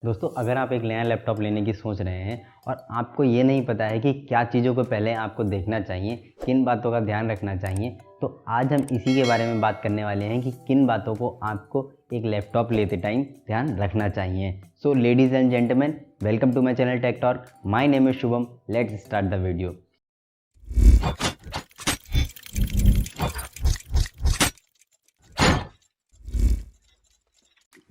दोस्तों अगर आप एक नया लैपटॉप लेने की सोच रहे हैं और आपको ये नहीं पता है कि क्या चीज़ों को पहले आपको देखना चाहिए, किन बातों का ध्यान रखना चाहिए, तो आज हम इसी के बारे में बात करने वाले हैं कि किन बातों को आपको एक लैपटॉप लेते टाइम ध्यान रखना चाहिए। So ladies and gentleman, welcome to my channel tech talk. My name is Shubham. Let's start the video.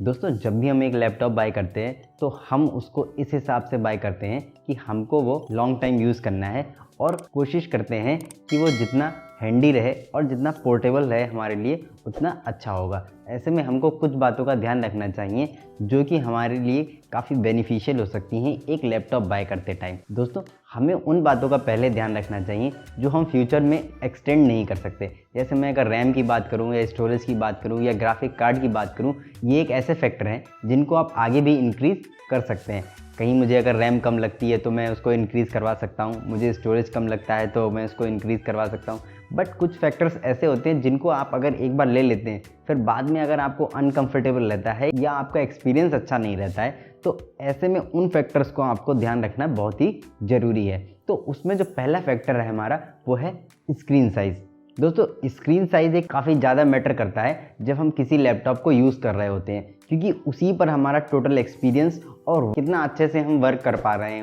दोस्तों जब भी हम एक लैपटॉप बाय करते हैं तो हम उसको इस हिसाब से बाय करते हैं कि हमको वो लॉन्ग टाइम यूज़ करना है और कोशिश करते हैं कि वो जितना हैंडी रहे और जितना पोर्टेबल रहे हमारे लिए उतना अच्छा होगा। ऐसे में हमको कुछ बातों का ध्यान रखना चाहिए जो कि हमारे लिए काफ़ी बेनिफिशियल हो सकती हैं एक लैपटॉप बाय करते टाइम। दोस्तों हमें उन बातों का पहले ध्यान रखना चाहिए जो हम फ्यूचर में एक्सटेंड नहीं कर सकते। जैसे मैं अगर रैम की बात करूँ या स्टोरेज की बात करूँ या ग्राफिक कार्ड की बात करूँ, ये एक ऐसे फैक्टर हैं जिनको आप आगे भी इंक्रीज़ कर सकते हैं। कहीं मुझे अगर रैम कम लगती है तो मैं उसको इंक्रीज़ करवा सकता हूँ, मुझे स्टोरेज कम लगता है तो मैं उसको इंक्रीज़ करवा सकता हूँ। बट कुछ फैक्टर्स ऐसे होते हैं जिनको आप अगर एक बार ले लेते हैं फिर बाद में अगर आपको अनकंफर्टेबल रहता है या आपका एक्सपीरियंस अच्छा नहीं रहता है तो ऐसे में उन फैक्टर्स को आपको ध्यान रखना बहुत ही ज़रूरी है। तो उसमें जो पहला फैक्टर है हमारा वो है स्क्रीन साइज़। दोस्तों स्क्रीन साइज़ एक काफ़ी ज़्यादा मैटर करता है जब हम किसी लैपटॉप को यूज़ कर रहे होते हैं, क्योंकि उसी पर हमारा टोटल एक्सपीरियंस और कितना अच्छे से हम वर्क कर पा रहे हैं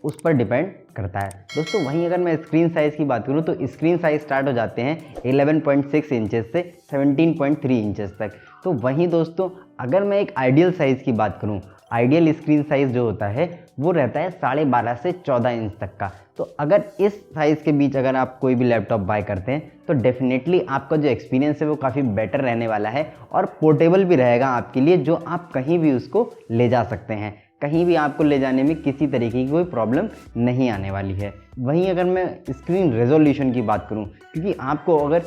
उस पर डिपेंड करता है। दोस्तों वहीं अगर मैं स्क्रीन साइज़ की बात करूं तो स्क्रीन साइज़ स्टार्ट हो जाते हैं 11.6 इंचेस से 17.3 इंचेस तक। तो वहीं दोस्तों अगर मैं एक आइडियल साइज़ की बात करूं, आइडियल स्क्रीन साइज़ जो होता है वो रहता है 12.5 से 14 इंच तक का। तो अगर इस साइज़ के बीच अगर आप कोई भी लैपटॉप बाय करते हैं तो डेफिनेटली आपका जो एक्सपीरियंस है वो काफ़ी बेटर रहने वाला है और पोर्टेबल भी रहेगा आपके लिए, जो आप कहीं भी उसको ले जा सकते हैं। कहीं भी आपको ले जाने में किसी तरीके की कोई प्रॉब्लम नहीं आने वाली है। वहीं अगर मैं स्क्रीन रेजोल्यूशन की बात करूं, क्योंकि आपको अगर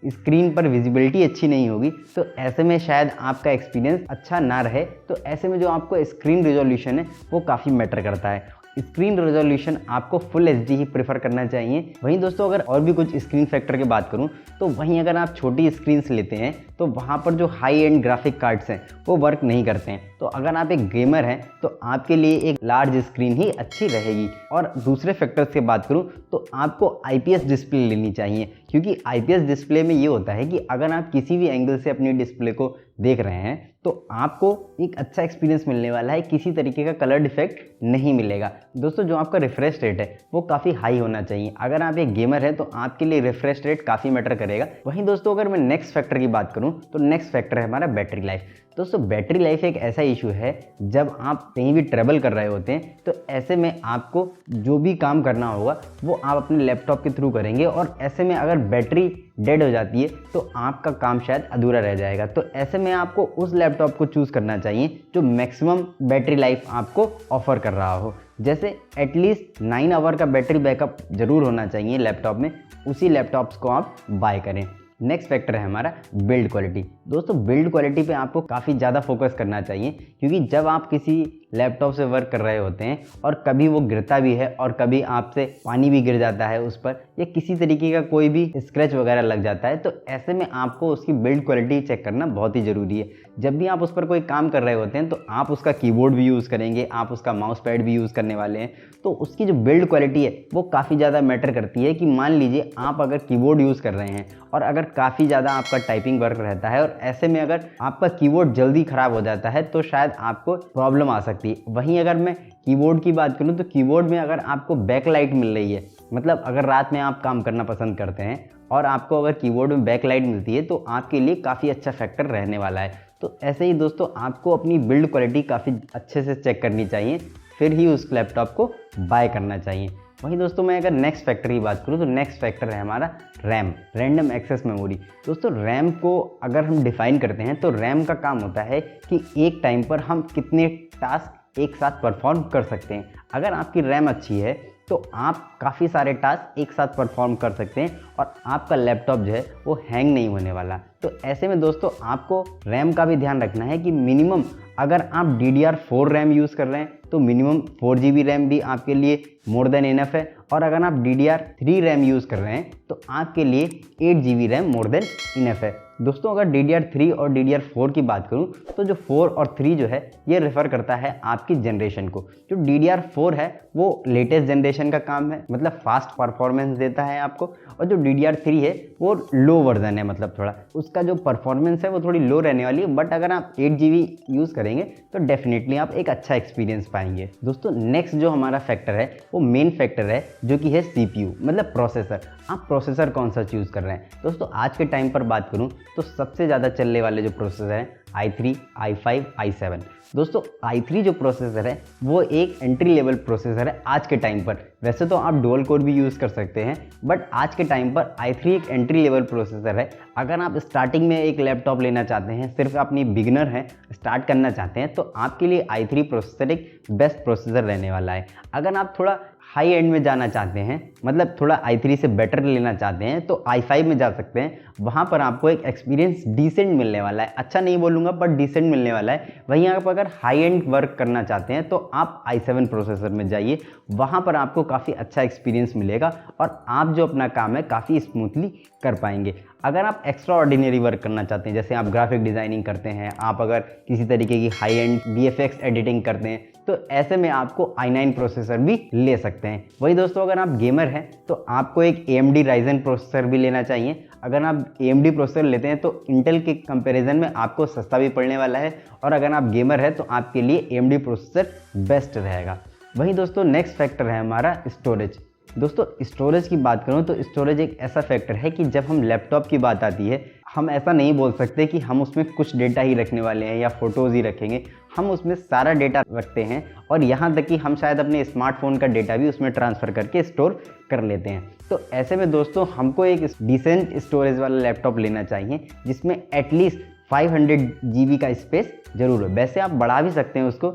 स्क्रीन पर विजिबिलिटी अच्छी नहीं होगी तो ऐसे में शायद आपका एक्सपीरियंस अच्छा ना रहे। तो ऐसे में जो आपको स्क्रीन रेजोल्यूशन है वो काफ़ी मैटर करता है। स्क्रीन रेजोल्यूशन आपको फुल एचडी ही प्रेफर करना चाहिए। वहीं दोस्तों अगर और भी कुछ स्क्रीन फैक्टर की बात करूं तो वहीं अगर आप छोटी स्क्रीन्स लेते हैं तो वहां पर जो हाई एंड ग्राफिक कार्ड्स हैं वो वर्क नहीं करते हैं। तो अगर आप एक गेमर हैं तो आपके लिए एक लार्ज स्क्रीन ही अच्छी रहेगी। और दूसरे फैक्टर्स की बात करूं तो आपको आईपीएस डिस्प्ले लेनी चाहिए, क्योंकि आईपीएस डिस्प्ले में ये होता है कि अगर आप किसी भी एंगल से अपनी डिस्प्ले को देख रहे हैं तो आपको एक अच्छा एक्सपीरियंस मिलने वाला है, किसी तरीके का कलर डिफेक्ट नहीं मिलेगा। दोस्तों जो आपका रिफ्रेश रेट है वो काफ़ी हाई होना चाहिए। अगर आप एक गेमर है तो आपके लिए रिफ्रेश रेट काफ़ी मैटर करेगा। वहीं दोस्तों अगर मैं नेक्स्ट फैक्टर की बात करूं तो नेक्स्ट फैक्टर है हमारा बैटरी लाइफ। दोस्तों बैटरी लाइफ एक ऐसा इशू है जब आप कहीं भी ट्रैवल कर रहे होते हैं तो ऐसे में आपको जो भी काम करना होगा वो आप अपने लैपटॉप के थ्रू करेंगे और ऐसे में अगर बैटरी डेड हो जाती है तो आपका काम शायद अधूरा रह जाएगा। तो ऐसे में आपको उस लैपटॉप को चूज़ करना चाहिए जो मैक्सिमम बैटरी लाइफ आपको ऑफर कर रहा हो। जैसे एटलीस्ट 9 आवर का बैटरी बैकअप जरूर होना चाहिए लैपटॉप में, उसी लैपटॉप्स को आप बाय करें। नेक्स्ट फैक्टर है हमारा बिल्ड क्वालिटी। दोस्तों बिल्ड क्वालिटी पे आपको काफ़ी ज़्यादा फोकस करना चाहिए, क्योंकि जब आप किसी लैपटॉप से वर्क कर रहे होते हैं और कभी वो गिरता भी है और कभी आपसे पानी भी गिर जाता है उस पर या किसी तरीके का कोई भी स्क्रैच वगैरह लग जाता है, तो ऐसे में आपको उसकी बिल्ड क्वालिटी चेक करना बहुत ही ज़रूरी है। जब भी आप उस पर कोई काम कर रहे होते हैं तो आप उसका कीबोर्ड भी यूज़ करेंगे, आप उसका माउस पैड भी यूज़ करने वाले हैं, तो उसकी जो बिल्ड क्वालिटी है वो काफ़ी ज़्यादा मैटर करती है। कि मान लीजिए आप अगर कीबोर्ड यूज़ कर रहे हैं और अगर काफ़ी ज़्यादा आपका टाइपिंग वर्क रहता है और ऐसे में अगर आपका कीबोर्ड जल्दी ख़राब हो जाता है तो शायद आपको प्रॉब्लम आ सकती है। वहीं अगर मैं कीबोर्ड की बात करूं तो कीबोर्ड में अगर आपको बैकलाइट मिल रही है, मतलब अगर रात में आप काम करना पसंद करते हैं और आपको अगर कीबोर्ड में बैकलाइट मिलती है तो आपके लिए काफ़ी अच्छा फैक्टर रहने वाला है। तो ऐसे ही दोस्तों आपको अपनी बिल्ड क्वालिटी काफ़ी अच्छे से चेक करनी चाहिए, फिर ही उस लैपटॉप को बाय करना चाहिए। वहीं दोस्तों मैं अगर नेक्स्ट फैक्टर की बात करूं तो नेक्स्ट फैक्टर है हमारा रैम, रैंडम एक्सेस मेमोरी। दोस्तों रैम को अगर हम डिफाइन करते हैं तो रैम का काम होता है कि एक टाइम पर हम कितने टास्क एक साथ परफॉर्म कर सकते हैं। अगर आपकी रैम अच्छी है तो आप काफ़ी सारे टास्क एक साथ परफॉर्म कर सकते हैं और आपका लैपटॉप जो है वो हैंग नहीं होने वाला। तो ऐसे में दोस्तों आपको रैम का भी ध्यान रखना है कि मिनिमम अगर आप DDR4 रैम यूज़ कर रहे हैं तो मिनिमम 4 GB रैम भी आपके लिए मोर देन इनफ है, और अगर आप DDR3 रैम यूज़ कर रहे हैं तो आपके लिए 8 GB RAM more than enough है। दोस्तों अगर DDR3 और DDR4 की बात करूं तो जो 4 और 3 जो है ये रेफ़र करता है आपकी जनरेशन को। जो DDR4 है वो लेटेस्ट जनरेशन का काम है, मतलब फास्ट परफॉर्मेंस देता है आपको, और जो DDR3 है वो लो वर्जन है, मतलब थोड़ा उसका जो परफॉर्मेंस है वो थोड़ी लो रहने वाली है, बट अगर आप 8GB यूज़ करेंगे तो डेफिनेटली आप एक अच्छा एक्सपीरियंस पाएंगे। दोस्तों नेक्स्ट जो हमारा फैक्टर है वो मेन फैक्टर है जो कि है CPU, मतलब प्रोसेसर। आप प्रोसेसर कौन सा चूज़ कर रहे हैं। दोस्तों आज के टाइम पर बात करूं तो सबसे ज़्यादा चलने वाले जो प्रोसेसर हैं i3, i5, i7। दोस्तों i3 जो प्रोसेसर है वो एक एंट्री लेवल प्रोसेसर है आज के टाइम पर। वैसे तो आप डुअल कोर भी यूज़ कर सकते हैं, बट आज के टाइम पर i3 एक एंट्री लेवल प्रोसेसर है। अगर आप स्टार्टिंग में एक लैपटॉप लेना चाहते हैं, सिर्फ अपनी बिगिनर हैं, स्टार्ट करना चाहते हैं, तो आपके लिए i3 प्रोसेसर एक बेस्ट प्रोसेसर रहने वाला है। अगर आप थोड़ा हाई एंड में जाना चाहते हैं, मतलब थोड़ा i3 से बेटर लेना चाहते हैं, तो i5 में जा सकते हैं। वहाँ पर आपको एक एक्सपीरियंस डिसेंट मिलने वाला है, अच्छा नहीं बोलूँगा बट डिसेंट मिलने वाला है। वहीं आप अगर हाई एंड वर्क करना चाहते हैं तो आप i7 प्रोसेसर में जाइए, वहाँ पर आपको काफ़ी अच्छा एक्सपीरियंस मिलेगा और आप जो अपना काम है काफ़ी स्मूथली कर पाएंगे। अगर आप एक्स्ट्रा ऑर्डिनरी वर्क करना चाहते हैं, जैसे आप ग्राफिक डिज़ाइनिंग करते हैं, आप अगर किसी तरीके की हाई एंड VFX एडिटिंग करते हैं, तो ऐसे में आपको i9 प्रोसेसर भी ले सकते हैं। वही दोस्तों अगर आप गेमर हैं तो आपको एक AMD Ryzen प्रोसेसर भी लेना चाहिए। अगर आप AMD प्रोसेसर लेते हैं तो इंटेल के कंपैरिजन में आपको सस्ता भी पड़ने वाला है, और अगर आप गेमर हैं तो आपके लिए AMD प्रोसेसर बेस्ट रहेगा। वहीं दोस्तों नेक्स्ट फैक्टर है हमारा स्टोरेज। दोस्तों स्टोरेज की बात करूं तो स्टोरेज एक ऐसा फैक्टर है कि जब हम लैपटॉप की बात आती है, हम ऐसा नहीं बोल सकते कि हम उसमें कुछ डेटा ही रखने वाले हैं या फ़ोटोज़ ही रखेंगे। हम उसमें सारा डेटा रखते हैं, और यहाँ तक कि हम शायद अपने स्मार्टफोन का डेटा भी उसमें ट्रांसफ़र करके स्टोर कर लेते हैं। तो ऐसे में दोस्तों हमको एक डिसेंट स्टोरेज वाला लैपटॉप लेना चाहिए जिसमें एटलीस्ट 500 GB का स्पेस ज़रूर हो। वैसे आप बढ़ा भी सकते हैं उसको,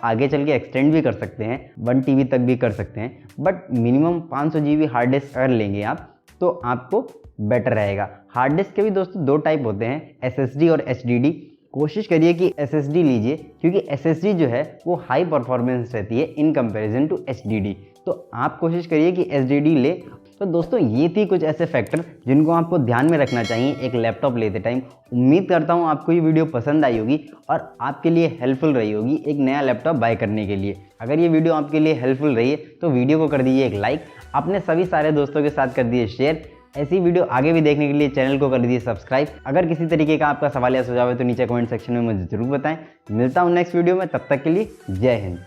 आगे चल के एक्सटेंड भी कर सकते हैं, 1 TB तक भी कर सकते हैं, but minimum 500 GB hard disk अगर लेंगे आप तो आपको बेटर रहेगा। हार्ड डिस्क के भी दोस्तों 2 टाइप होते हैं, SSD और HDD। कोशिश करिए कि SSD लीजिए, क्योंकि SSD जो है वो हाई परफॉर्मेंस रहती है इन कंपैरिजन टू HDD। तो आप कोशिश करिए कि HDD ले। तो दोस्तों ये थी कुछ ऐसे फैक्टर जिनको आपको ध्यान में रखना चाहिए एक लैपटॉप लेते टाइम। उम्मीद करता हूँ आपको ये वीडियो पसंद आई होगी और आपके लिए हेल्पफुल रही होगी एक नया लैपटॉप बाय करने के लिए। अगर ये वीडियो आपके लिए हेल्पफुल रही है तो वीडियो को कर दीजिए एक लाइक, अपने सभी सारे दोस्तों के साथ कर दीजिए शेयर। ऐसी वीडियो आगे भी देखने के लिए चैनल को कर दीजिए सब्सक्राइब। अगर किसी तरीके का आपका सवाल या सुझाव है तो नीचे कमेंट सेक्शन में मुझे जरूर बताएं। मिलता हूँ नेक्स्ट वीडियो में, तब तक के लिए जय हिंद।